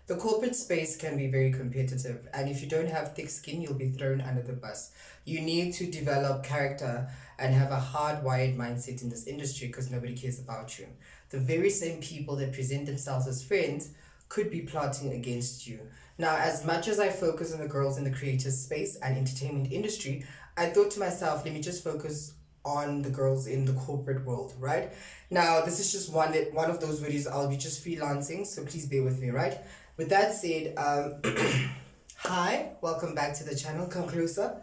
The corporate space can be very competitive, and if you don't have thick skin, you'll be thrown under the bus. You need to develop character and have a hardwired mindset in this industry because nobody cares about you. The very same people that present themselves as friends could be plotting against you. Now, as much as I focus on the girls in the creative space and entertainment industry, I thought to myself, let me just focus on the girls in the corporate world, right? Now, this is just one of those videos I'll be just freelancing, so please bear with me, right? With that said, hi, welcome back to the channel. Come closer.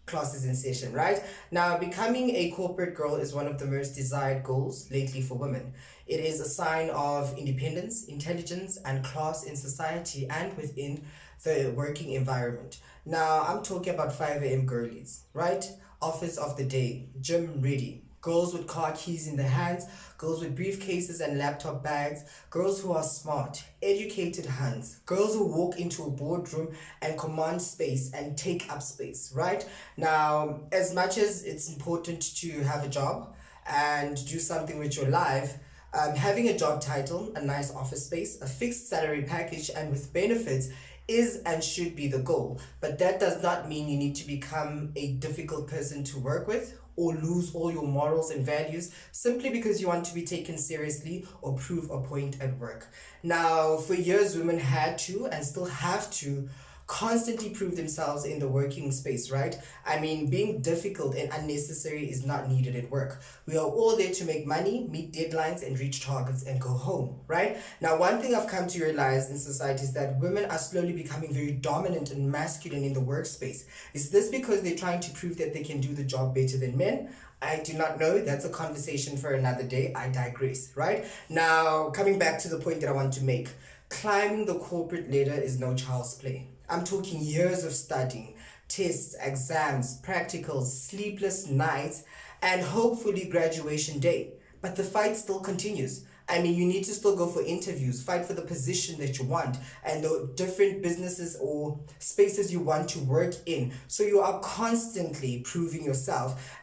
Class is in session, right? Now, becoming a corporate girl is one of the most desired goals lately for women. It is a sign of independence, intelligence, and class in society and within the working environment. Now, I'm talking about 5 a.m. girlies, right? Office of the day, gym ready. Girls with car keys in their hands, girls with briefcases and laptop bags, girls who are smart, educated hands, girls who walk into a boardroom and command space and take up space, right? Now, as much as it's important to have a job and do something with your life, having a job title, a nice office space, a fixed salary package, and with benefits is and should be the goal. But that does not mean you need to become a difficult person to work with or lose all your morals and values simply because you want to be taken seriously or prove a point at work. Now, for years, women had to and still have to constantly prove themselves in the working space, right? I mean, being difficult and unnecessary is not needed at work. We are all there to make money, meet deadlines, and reach targets and go home, right? Now, one thing I've come to realize in society is that women are slowly becoming very dominant and masculine in the workspace. Is this because they're trying to prove that they can do the job better than men? I do not know. That's a conversation for another day. I digress, right? Now, coming back to the point that I want to make, climbing the corporate ladder is no child's play. I'm talking years of studying, tests, exams, practicals, sleepless nights, and hopefully graduation day. But the fight still continues. I mean, you need to still go for interviews, fight for the position that you want, and the different businesses or spaces you want to work in. So you are constantly proving yourself.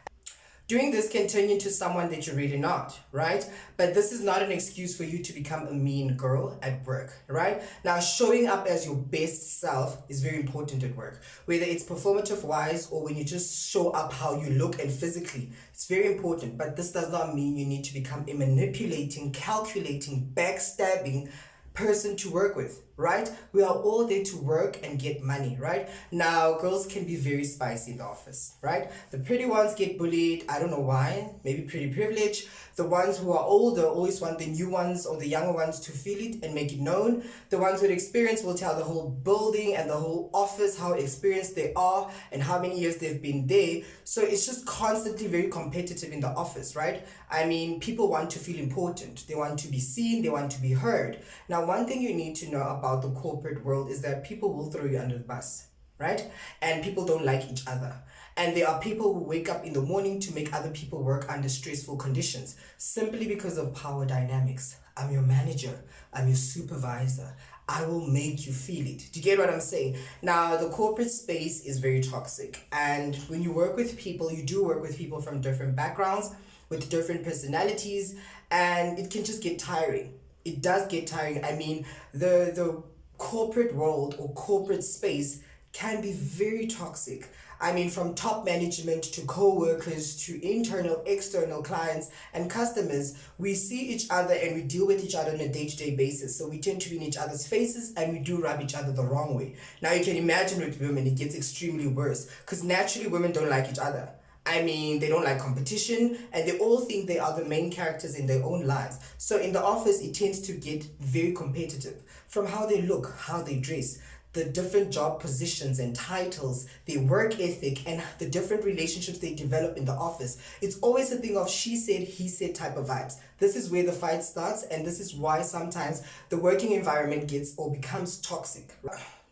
Doing this can turn you into someone that you're really not, right? But this is not an excuse for you to become a mean girl at work, right? Now, showing up as your best self is very important at work, whether it's performative wise or when you just show up how you look and physically. It's very important, but this does not mean you need to become a manipulating, calculating, backstabbing person to work with, right? We are all there to work and get money, right? Now, girls can be very spicy in the office, right? The pretty ones get bullied. I don't know why. Maybe pretty privilege. The ones who are older always want the new ones or the younger ones to feel it and make it known. The ones with experience will tell the whole building and the whole office how experienced they are and how many years they've been there. So it's just constantly very competitive in the office, right? I mean, people want to feel important. They want to be seen. They want to be heard. Now, one thing you need to know about the corporate world is that people will throw you under the bus, right? And people don't like each other. And there are people who wake up in the morning to make other people work under stressful conditions simply because of power dynamics. I'm your manager. I'm your supervisor. I will make you feel it. Do you get what I'm saying? Now, the corporate space is very toxic. And when you work with people, you do work with people from different backgrounds, with different personalities, and it can just get tiring. It does get tiring. I mean, the corporate world or corporate space can be very toxic. I mean, from top management to co-workers to internal, external clients and customers, we see each other and we deal with each other on a day-to-day basis. So we tend to be in each other's faces and we do rub each other the wrong way. Now you can imagine with women, it gets extremely worse because naturally women don't like each other. I mean, they don't like competition and they all think they are the main characters in their own lives. So in the office, it tends to get very competitive from how they look, how they dress, the different job positions and titles, their work ethic, and the different relationships they develop in the office. It's always a thing of she said, he said type of vibes. This is where the fight starts, and this is why sometimes the working environment gets or becomes toxic.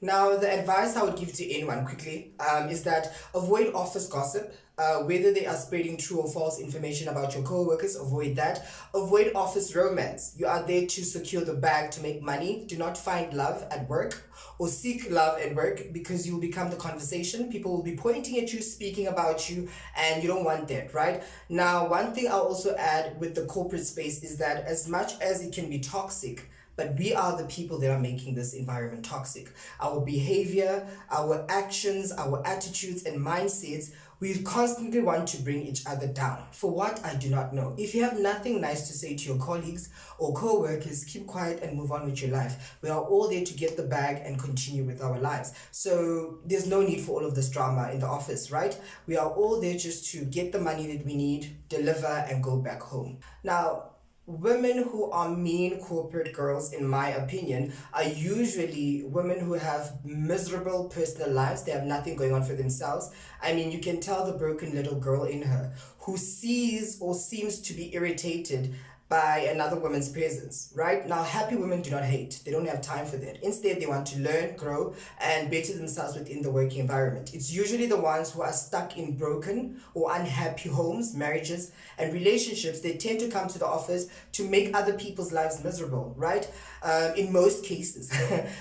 Now, the advice I would give to anyone quickly is that avoid office gossip. Whether they are spreading true or false information about your co-workers, avoid that. Avoid office romance. You are there to secure the bag to make money. Do not find love at work or seek love at work because you will become the conversation. People will be pointing at you, speaking about you, and you don't want that, right? Now, one thing I'll also add with the corporate space is that as much as it can be toxic, but we are the people that are making this environment toxic. Our behavior, our actions, our attitudes and mindsets, we constantly want to bring each other down. For what? I do not know. If you have nothing nice to say to your colleagues or co-workers, keep quiet and move on with your life. We are all there to get the bag and continue with our lives. So there's no need for all of this drama in the office, right? We are all there just to get the money that we need, deliver, and go back home. Now, women who are mean corporate girls, in my opinion, are usually women who have miserable personal lives. They have nothing going on for themselves. I mean, you can tell the broken little girl in her who sees or seems to be irritated by another woman's presence, right? Now, happy women do not hate. They don't have time for that. Instead, they want to learn, grow, and better themselves within the working environment. It's usually the ones who are stuck in broken or unhappy homes, marriages, and relationships. They tend to come to the office to make other people's lives miserable, right? In most cases,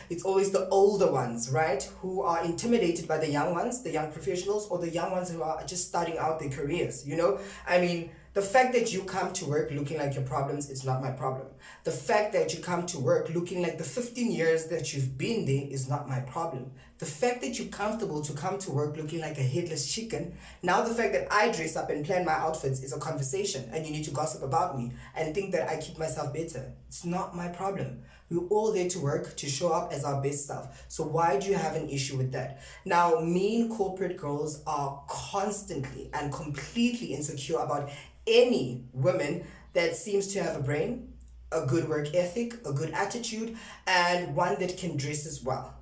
it's always the older ones, right? Who are intimidated by the young ones, the young professionals, or the young ones who are just starting out their careers, you know? I mean, the fact that you come to work looking like your problems, it's not my problem. The fact that you come to work looking like the 15 years that you've been there is not my problem. The fact that you're comfortable to come to work looking like a headless chicken, now the fact that I dress up and plan my outfits is a conversation and you need to gossip about me and think that I keep myself better. It's not my problem. We're all there to work, to show up as our best self. So why do you have an issue with that? Now, mean corporate girls are constantly and completely insecure about any woman that seems to have a brain, a good work ethic, a good attitude, and one that can dress as well.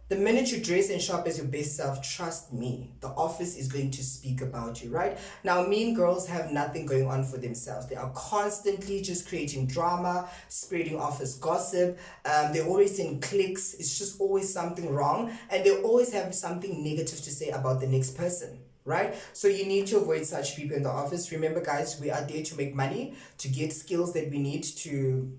The minute you dress and shop as your best self, trust me, the office is going to speak about you, right? Now, mean girls have nothing going on for themselves. They are constantly just creating drama, spreading office gossip. They're always in cliques. It's just always something wrong. And they always have something negative to say about the next person, right? So you need to avoid such people in the office. Remember, guys, we are there to make money, to get skills that we need to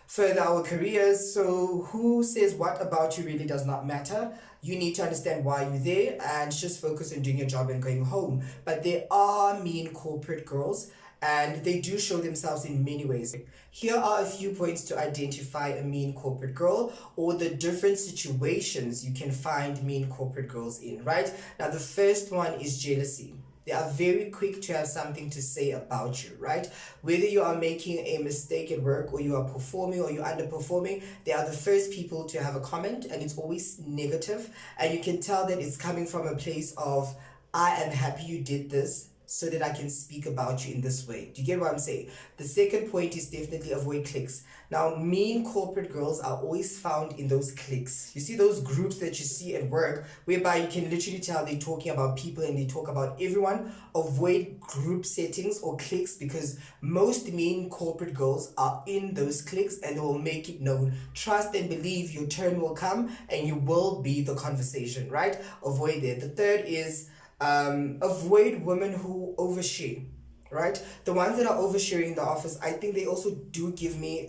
further our careers. So who says what about you really does not matter. You need to understand why you're there and just focus on doing your job and going home. But there are mean corporate girls and they do show themselves in many ways. Here are a few points to identify a mean corporate girl or the different situations you can find mean corporate girls in, right? Now, the first one is jealousy. They are very quick to have something to say about you, right? Whether you are making a mistake at work or you are performing or you're underperforming, they are the first people to have a comment and it's always negative. And you can tell that it's coming from a place of, I am happy you did this so that I can speak about you in this way. Do you get what I'm saying? The second point is definitely avoid cliques. Now, mean corporate girls are always found in those cliques. You see those groups that you see at work whereby you can literally tell they're talking about people and they talk about everyone. Avoid group settings or cliques because most mean corporate girls are in those cliques and they will make it known. Trust and believe your turn will come and you will be the conversation, right? Avoid it. The third is avoid women who overshare, right? The ones that are oversharing in the office, I think they also do give me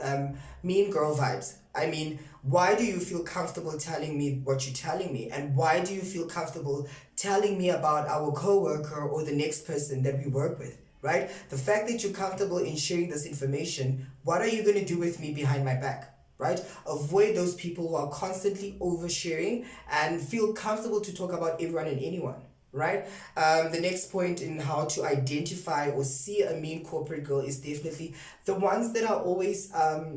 mean girl vibes. I mean, why do you feel comfortable telling me what you're telling me? And why do you feel comfortable telling me about our coworker or the next person that we work with, right? The fact that you're comfortable in sharing this information, what are you going to do with me behind my back? Right? Avoid those people who are constantly oversharing and feel comfortable to talk about everyone and anyone. Right? The next point in how to identify or see a mean corporate girl is definitely the ones that are always, how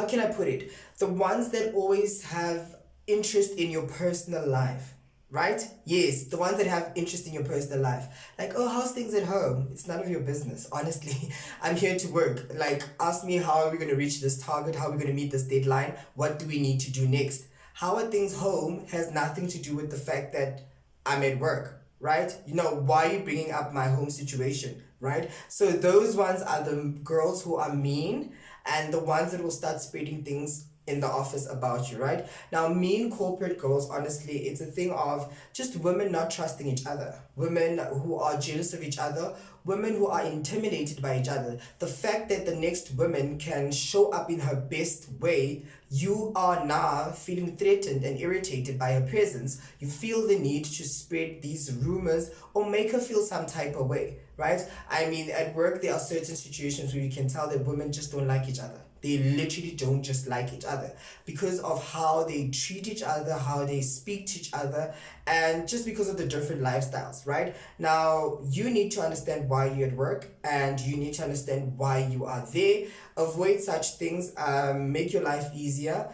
can I put it? The ones that always have interest in your personal life. Right? Yes, the ones that have interest in your personal life. Like, oh, how's things at home? It's none of your business. Honestly, I'm here to work. Like, ask me how are we going to reach this target? How are we going to meet this deadline? What do we need to do next? How are things home has nothing to do with the fact that I'm at work, right? You know, why are you bringing up my home situation, right? So those ones are the girls who are mean and the ones that will start spreading things in the office about you, right? Now, mean corporate girls, honestly, it's a thing of just women not trusting each other, women who are jealous of each other, women who are intimidated by each other. The fact that the next woman can show up in her best way, you are now feeling threatened and irritated by her presence. You feel the need to spread these rumors or make her feel some type of way, right? I mean, at work, there are certain situations where you can tell that women just don't like each other. They literally don't just like each other because of how they treat each other, how they speak to each other, and just because of the different lifestyles, right? Now, you need to understand why you're at work and you need to understand why you are there. Avoid such things, make your life easier.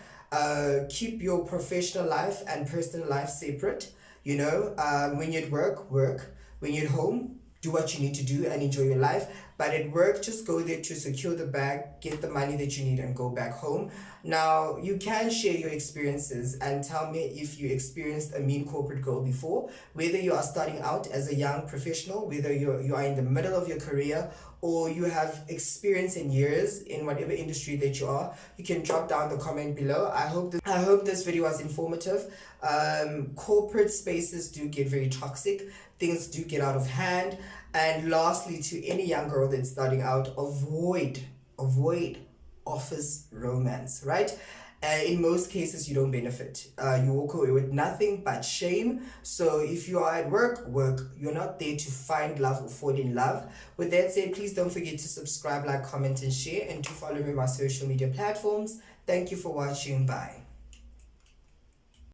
Keep your professional life and personal life separate. When you're at work, work. When you're at home, do what you need to do and enjoy your life. But at work, just go there to secure the bag, get the money that you need, and go back home. Now, you can share your experiences and tell me if you experienced a mean corporate girl before, whether you are starting out as a young professional, whether you are in the middle of your career, or you have experience in years in whatever industry that you are. You can drop down the comment below. I hope this video was informative. Corporate spaces do get very toxic. Things do get out of hand. And lastly, to any young girl that's starting out, avoid office romance, right? In most cases, you don't benefit. You walk away with nothing but shame. So if you are at work, work. You're not there to find love or fall in love. With that said, please don't forget to subscribe, like, comment, and share, and to follow me on my social media platforms. Thank you for watching. Bye.